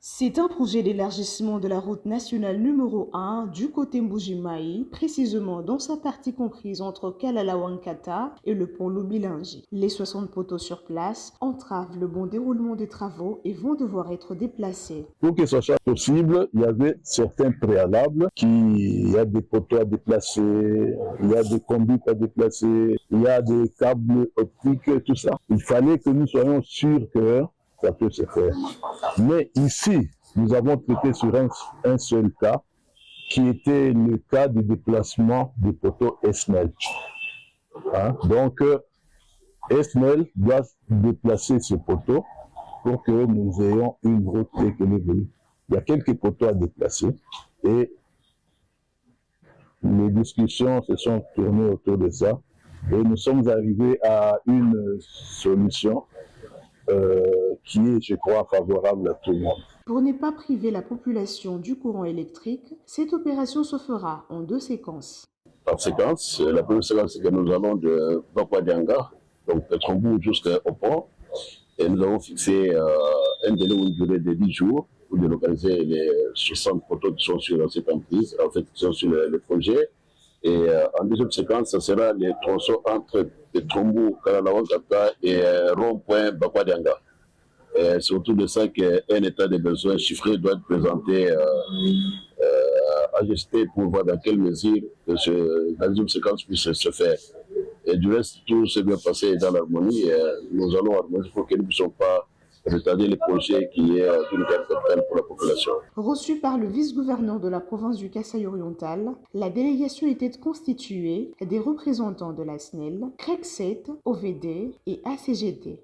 C'est un projet d'élargissement de la route nationale numéro 1 du côté Mbuji-Mayi, précisément dans sa partie comprise entre Kalalawankata et le pont Lubilangi. Les 60 poteaux sur place entravent le bon déroulement des travaux et vont devoir être déplacés. Pour que ce soit possible, il y avait certains préalables il y a des poteaux à déplacer, il y a des conduites à déplacer, il y a des câbles optiques, tout ça. Il fallait que nous soyons sûrs que ça peut se faire. Mais ici, nous avons traité sur un seul cas, qui était le cas du déplacement des poteaux ESNEL. Donc, ESNEL doit déplacer ce poteau pour que nous ayons une route équilibrée. Il y a quelques poteaux à déplacer et les discussions se sont tournées autour de ça et nous sommes arrivés à une solution qui est, je crois, favorable à tout le monde. Pour ne pas priver la population du courant électrique, cette opération se fera en 2 séquences. Par séquence, la première séquence, c'est que nous allons de Bakwadianga, donc de Trombourg jusqu'au pont, et nous avons fixé un délai ou une durée de 10 jours pour délocaliser les 60 poteaux qui sont sur cette emprise, en fait, qui sont sur le projet. Et en deuxième séquence, ce sera les tronçons entre Trombourg, Kalalawankata et rond-point Bakwadianga. C'est autour de ça qu'un état de besoin chiffré doit être présenté ajusté pour voir dans quelle mesure la deuxième séquence puisse se faire. Et du reste, tout s'est bien passé dans l'harmonie. Nous allons harmoniser pour que nous ne puissions pas retarder les projets qui est d'une capitale pour la population. Reçu par le vice-gouverneur de la province du Kasaï-Oriental, la délégation était constituée des représentants de la SNEL, CREC7, OVD et ACGT.